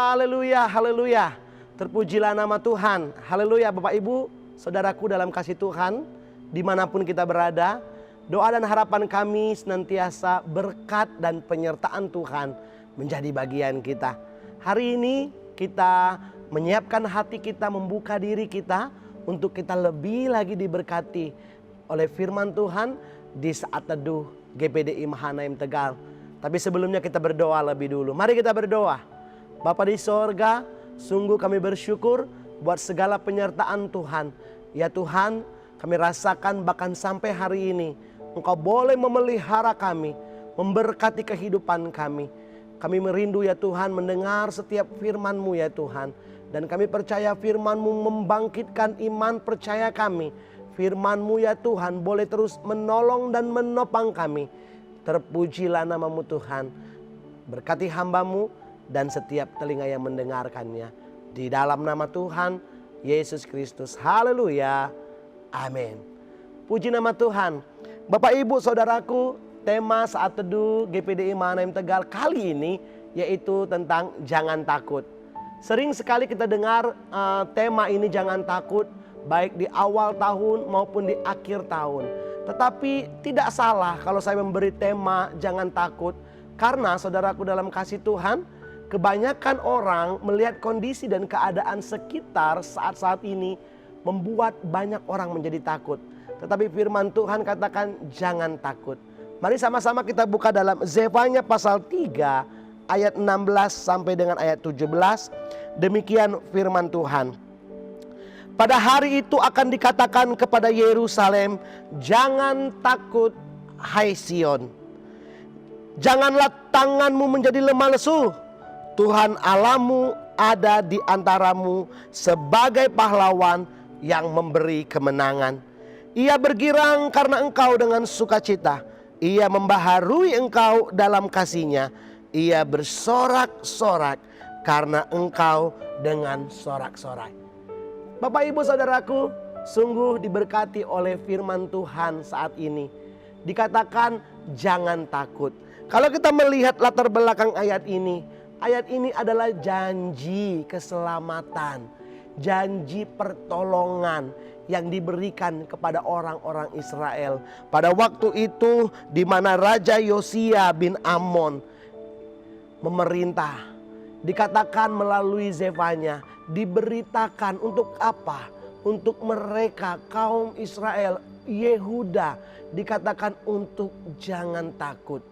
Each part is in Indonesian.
Haleluya, haleluya. Terpujilah nama Tuhan. Haleluya Bapak Ibu, saudaraku dalam kasih Tuhan, dimanapun kita berada. Doa dan harapan kami senantiasa berkat dan penyertaan Tuhan menjadi bagian kita. Hari ini kita menyiapkan hati kita, membuka diri kita untuk kita lebih lagi diberkati oleh firman Tuhan di saat teduh GPDI Mahanaim Tegal. Tapi sebelumnya kita berdoa lebih dulu. Mari kita berdoa. Bapa di sorga, sungguh kami bersyukur buat segala penyertaan Tuhan. Ya Tuhan, kami rasakan bahkan sampai hari ini Engkau boleh memelihara kami, memberkati kehidupan kami. Kami merindu ya Tuhan mendengar setiap firman-Mu ya Tuhan. Dan kami percaya firman-Mu membangkitkan iman percaya kami. Firman-Mu ya Tuhan boleh terus menolong dan menopang kami. Terpujilah nama-Mu Tuhan. Berkati hamba-Mu dan setiap telinga yang mendengarkannya. Di dalam nama Tuhan Yesus Kristus. Haleluya. Amin. Puji nama Tuhan. Bapak Ibu Saudaraku, tema saat teduh GPDI Mahanaim Tegal kali ini yaitu tentang jangan takut. Sering sekali kita dengar tema ini jangan takut, baik di awal tahun maupun di akhir tahun. Tetapi tidak salah kalau saya memberi tema jangan takut. Karena saudaraku dalam kasih Tuhan, kebanyakan orang melihat kondisi dan keadaan sekitar saat-saat ini membuat banyak orang menjadi takut. Tetapi firman Tuhan katakan jangan takut. Mari sama-sama kita buka dalam Zefanya pasal 3 ayat 16 sampai dengan ayat 17. Demikian firman Tuhan. Pada hari itu akan dikatakan kepada Yerusalem, jangan takut hai Sion. Janganlah tanganmu menjadi lemah lesu. Tuhan Allahmu ada di antaramu sebagai pahlawan yang memberi kemenangan. Ia bergirang karena engkau dengan sukacita. Ia membaharui engkau dalam kasih-Nya. Ia bersorak-sorak karena engkau dengan sorak-sorai. Bapak Ibu Saudaraku, sungguh diberkati oleh firman Tuhan saat ini. Dikatakan jangan takut. Kalau kita melihat latar belakang ayat ini adalah janji keselamatan, janji pertolongan yang diberikan kepada orang-orang Israel. Pada waktu itu di mana Raja Yosia bin Amon memerintah. Dikatakan melalui Zefanya, diberitakan untuk apa? Untuk mereka kaum Israel, Yehuda, dikatakan untuk jangan takut,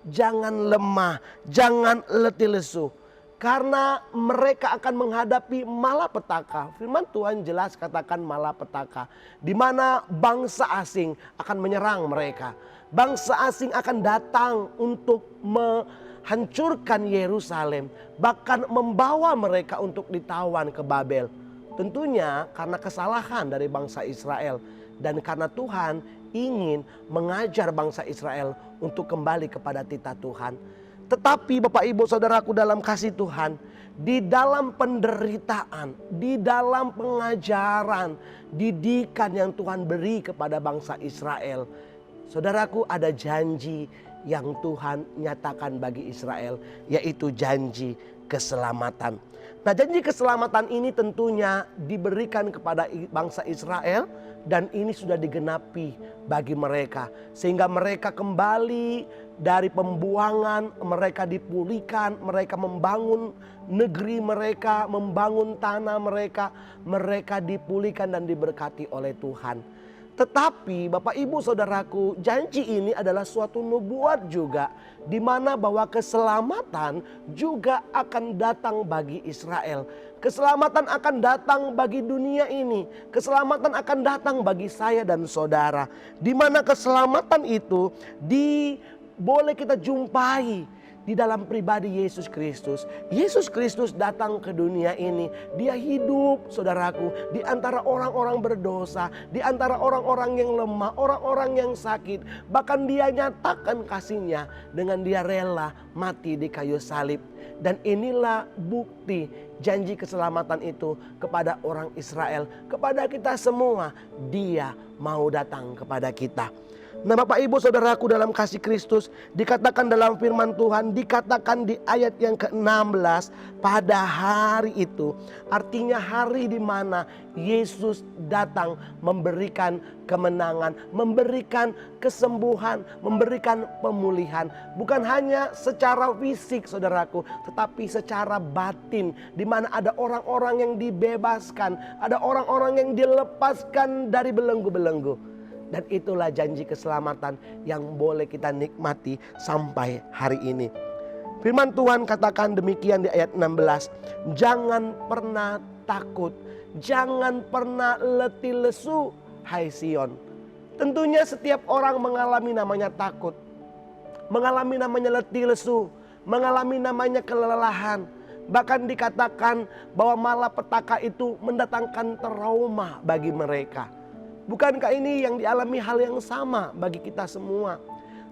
jangan lemah, jangan letih lesu. Karena mereka akan menghadapi malapetaka. Firman Tuhan jelas katakan malapetaka. Di mana bangsa asing akan menyerang mereka. Bangsa asing akan datang untuk menghancurkan Yerusalem. Bahkan membawa mereka untuk ditawan ke Babel. Tentunya karena kesalahan dari bangsa Israel. Dan karena Tuhan ingin mengajar bangsa Israel untuk kembali kepada titah Tuhan. Tetapi Bapak Ibu Saudaraku dalam kasih Tuhan, di dalam penderitaan, di dalam pengajaran, didikan yang Tuhan beri kepada bangsa Israel, saudaraku, ada janji yang Tuhan nyatakan bagi Israel, yaitu janji keselamatan. Nah, janji keselamatan ini tentunya diberikan kepada bangsa Israel dan ini sudah digenapi bagi mereka. Sehingga mereka kembali dari pembuangan, mereka dipulihkan, mereka membangun negeri mereka, membangun tanah mereka, mereka dipulihkan dan diberkati oleh Tuhan. Tetapi Bapak Ibu Saudaraku, janji ini adalah suatu nubuat juga, di mana bahwa keselamatan juga akan datang bagi Israel. Keselamatan akan datang bagi dunia ini. Keselamatan akan datang bagi saya dan saudara. Di mana keselamatan itu boleh kita jumpai di dalam pribadi Yesus Kristus. Yesus Kristus datang ke dunia ini. Dia hidup, saudaraku, di antara orang-orang berdosa, di antara orang-orang yang lemah, orang-orang yang sakit. Bahkan dia nyatakan kasih-Nya dengan dia rela mati di kayu salib. Dan inilah bukti janji keselamatan itu kepada orang Israel, kepada kita semua. Dia mau datang kepada kita. Nah Bapak Ibu Saudaraku dalam kasih Kristus, dikatakan dalam firman Tuhan, dikatakan di ayat yang ke-16, pada hari itu, artinya hari di mana Yesus datang memberikan kemenangan, memberikan kesembuhan, memberikan pemulihan. Bukan hanya secara fisik saudaraku, tetapi secara batin, di mana ada orang-orang yang dibebaskan, ada orang-orang yang dilepaskan dari belenggu-belenggu. Dan itulah janji keselamatan yang boleh kita nikmati sampai hari ini. Firman Tuhan katakan demikian di ayat 16. Jangan pernah takut, jangan pernah letih lesu, hai Sion. Tentunya setiap orang mengalami namanya takut, mengalami namanya letih lesu, mengalami namanya kelelahan. Bahkan dikatakan bahwa malapetaka itu mendatangkan trauma bagi mereka. Bukankah ini yang dialami hal yang sama bagi kita semua?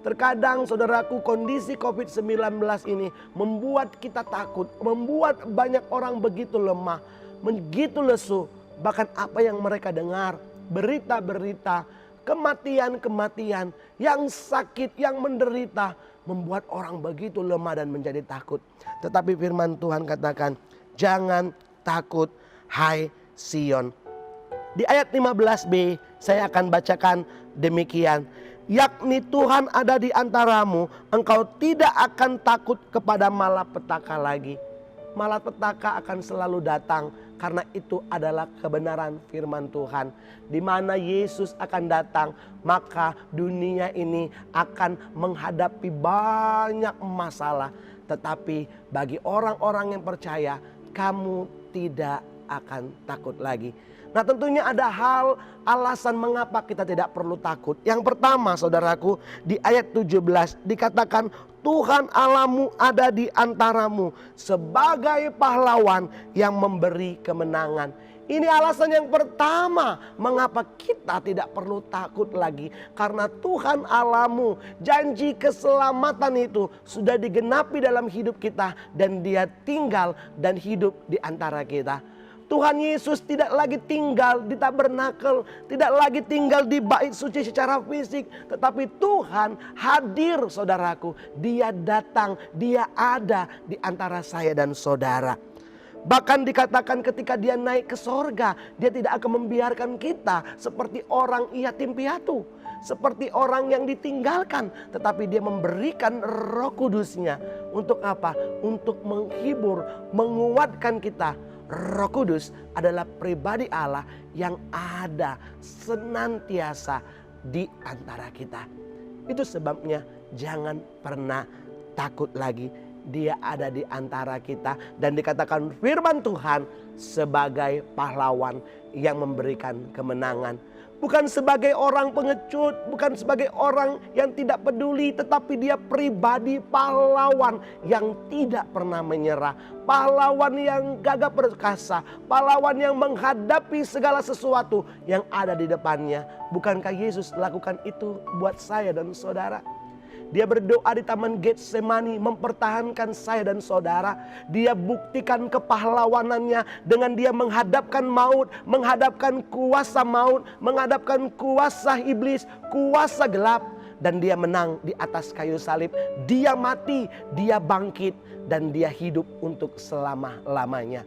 Terkadang saudaraku, kondisi COVID-19 ini membuat kita takut, membuat banyak orang begitu lemah, begitu lesu. Bahkan apa yang mereka dengar, berita-berita, kematian-kematian, yang sakit, yang menderita, membuat orang begitu lemah dan menjadi takut. Tetapi firman Tuhan katakan, jangan takut hai Sion. Di ayat 15b saya akan bacakan demikian. Yakni Tuhan ada di antaramu, engkau tidak akan takut kepada malapetaka lagi. Malapetaka akan selalu datang karena itu adalah kebenaran firman Tuhan. Di mana Yesus akan datang, maka dunia ini akan menghadapi banyak masalah. Tetapi bagi orang-orang yang percaya, kamu tidak akan takut lagi. Nah tentunya ada hal alasan mengapa kita tidak perlu takut. Yang pertama saudaraku, di ayat 17 dikatakan Tuhan Allahmu ada di antaramu sebagai pahlawan yang memberi kemenangan. Ini alasan yang pertama mengapa kita tidak perlu takut lagi. Karena Tuhan Allahmu, janji keselamatan itu sudah digenapi dalam hidup kita. Dan Dia tinggal dan hidup di antara kita. Tuhan Yesus tidak lagi tinggal di tabernakel, tidak lagi tinggal di bait suci secara fisik, tetapi Tuhan hadir saudaraku. Dia datang, Dia ada di antara saya dan saudara. Bahkan dikatakan ketika Dia naik ke sorga, Dia tidak akan membiarkan kita seperti orang yatim piatu, seperti orang yang ditinggalkan. Tetapi Dia memberikan Roh Kudus-Nya. Untuk apa? Untuk menghibur, menguatkan kita. Roh Kudus adalah pribadi Allah yang ada senantiasa di antara kita. Itu sebabnya jangan pernah takut lagi. Dia ada di antara kita dan dikatakan firman Tuhan sebagai pahlawan yang memberikan kemenangan. Bukan sebagai orang pengecut, bukan sebagai orang yang tidak peduli, tetapi Dia pribadi pahlawan yang tidak pernah menyerah. Pahlawan yang gagah perkasa, pahlawan yang menghadapi segala sesuatu yang ada di depannya. Bukankah Yesus lakukan itu buat saya dan saudara? Dia berdoa di Taman Getsemani mempertahankan saya dan saudara. Dia buktikan kepahlawanannya dengan Dia menghadapkan maut, menghadapkan kuasa maut, menghadapkan kuasa iblis, kuasa gelap. Dan Dia menang di atas kayu salib. Dia mati, Dia bangkit, dan Dia hidup untuk selama-lamanya.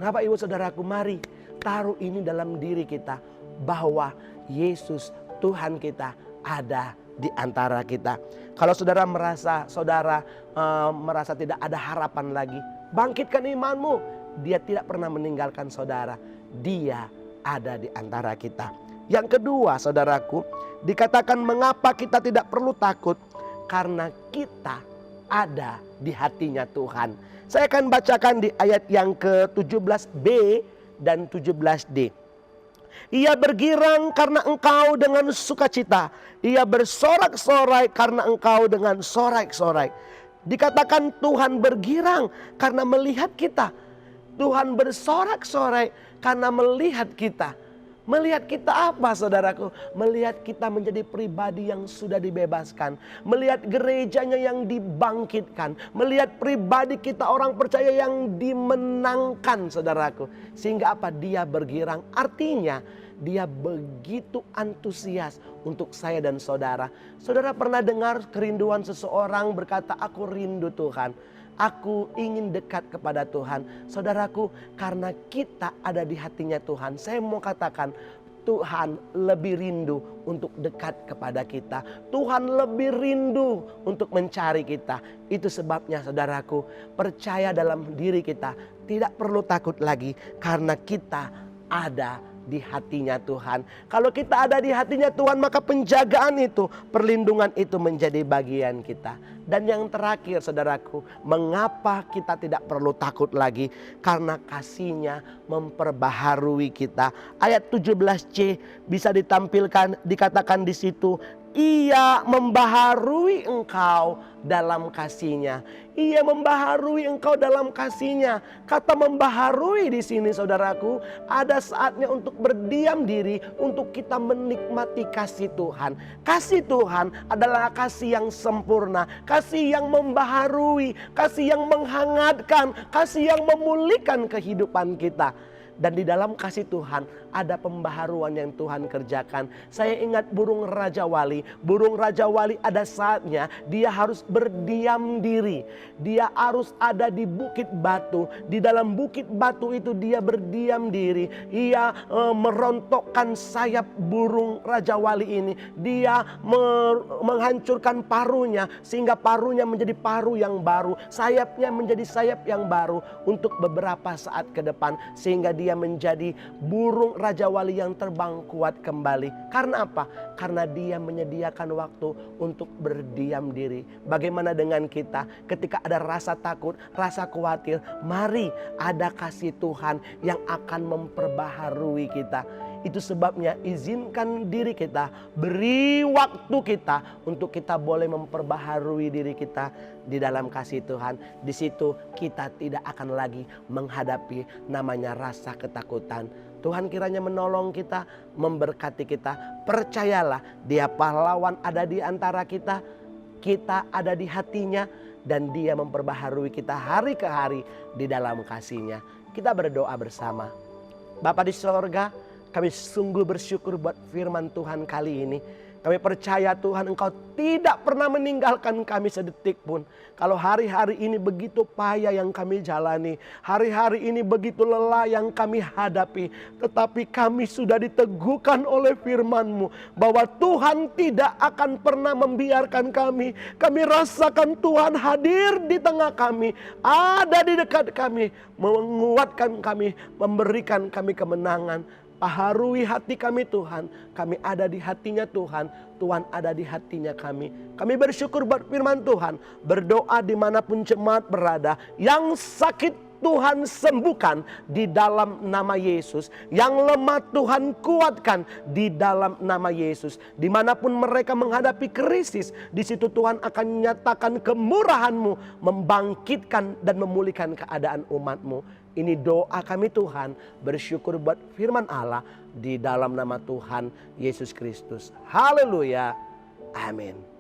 Nah Bapak Ibu Saudaraku, mari taruh ini dalam diri kita bahwa Yesus Tuhan kita ada di antara kita. Kalau saudara merasa tidak ada harapan lagi, bangkitkan imanmu. Dia tidak pernah meninggalkan saudara. Dia ada di antara kita. Yang kedua saudaraku, dikatakan mengapa kita tidak perlu takut, karena kita ada di hatinya Tuhan. Saya akan bacakan di ayat yang ke-17b dan 17d. Ia bergirang karena engkau dengan sukacita. Ia bersorak-sorai karena engkau dengan sorak-sorai. Dikatakan Tuhan bergirang karena melihat kita. Tuhan bersorak-sorai karena melihat kita. Melihat kita apa saudaraku? Melihat kita menjadi pribadi yang sudah dibebaskan. Melihat gerejanya yang dibangkitkan. Melihat pribadi kita orang percaya yang dimenangkan saudaraku. Sehingga apa? Dia bergirang. Artinya dia begitu antusias untuk saya dan saudara. Saudara pernah dengar kerinduan seseorang berkata, aku rindu Tuhan. Aku ingin dekat kepada Tuhan. Saudaraku, karena kita ada di hatinya Tuhan, saya mau katakan Tuhan lebih rindu untuk dekat kepada kita. Tuhan lebih rindu untuk mencari kita. Itu sebabnya saudaraku, percaya dalam diri kita. Tidak perlu takut lagi karena kita ada di hatinya Tuhan. Kalau kita ada di hatinya Tuhan, maka penjagaan itu, perlindungan itu menjadi bagian kita. Dan yang terakhir saudaraku, mengapa kita tidak perlu takut lagi? Karena kasih-Nya memperbaharui kita. Ayat 17C bisa ditampilkan, dikatakan di situ, Ia membaharui engkau dalam kasih-Nya. Ia membaharui engkau dalam kasih-Nya. Kata membaharui di sini saudaraku, ada saatnya untuk berdiam diri, untuk kita menikmati kasih Tuhan. Kasih Tuhan adalah kasih yang sempurna, kasih yang membaharui, kasih yang menghangatkan, kasih yang memulihkan kehidupan kita. Dan di dalam kasih Tuhan ada pembaharuan yang Tuhan kerjakan. Saya ingat burung Raja Wali. Burung Raja Wali ada saatnya dia harus berdiam diri. Dia harus ada di bukit batu. Di dalam bukit batu itu dia berdiam diri. Ia merontokkan sayap burung Raja Wali ini. Dia menghancurkan paruhnya sehingga paruhnya menjadi paruh yang baru. Sayapnya menjadi sayap yang baru untuk beberapa saat ke depan. Sehingga dia menjadi burung Raja Wali yang terbang kuat kembali. Karena apa? Karena dia menyediakan waktu untuk berdiam diri. Bagaimana dengan kita? Ketika ada rasa takut, rasa khawatir, mari ada kasih Tuhan yang akan memperbaharui kita. Itu sebabnya izinkan diri kita, beri waktu kita untuk kita boleh memperbaharui diri kita di dalam kasih Tuhan. Di situ kita tidak akan lagi menghadapi namanya rasa ketakutan. Tuhan kiranya menolong kita, memberkati kita. Percayalah, Dia pahlawan ada di antara kita. Kita ada di hatinya dan Dia memperbaharui kita hari ke hari di dalam kasih-Nya. Kita berdoa bersama. Bapa di sorga, kami sungguh bersyukur buat firman Tuhan kali ini. Kami percaya Tuhan Engkau tidak pernah meninggalkan kami sedetik pun. Kalau hari-hari ini begitu payah yang kami jalani. Hari-hari ini begitu lelah yang kami hadapi. Tetapi kami sudah diteguhkan oleh firman-Mu. Bahwa Tuhan tidak akan pernah membiarkan kami. Kami rasakan Tuhan hadir di tengah kami. Ada di dekat kami. Menguatkan kami. Memberikan kami kemenangan. Baharui hati kami Tuhan. Kami ada di hatinya Tuhan. Tuhan ada di hatinya kami. Kami bersyukur buat firman Tuhan. Berdoa dimanapun jemaat berada. Yang sakit Tuhan sembuhkan di dalam nama Yesus. Yang lemah Tuhan kuatkan di dalam nama Yesus. Dimanapun mereka menghadapi krisis, di situ Tuhan akan menyatakan kemurahan-Mu, membangkitkan dan memulihkan keadaan umat-Mu. Ini doa kami Tuhan, bersyukur buat firman Allah di dalam nama Tuhan Yesus Kristus. Haleluya. Amin.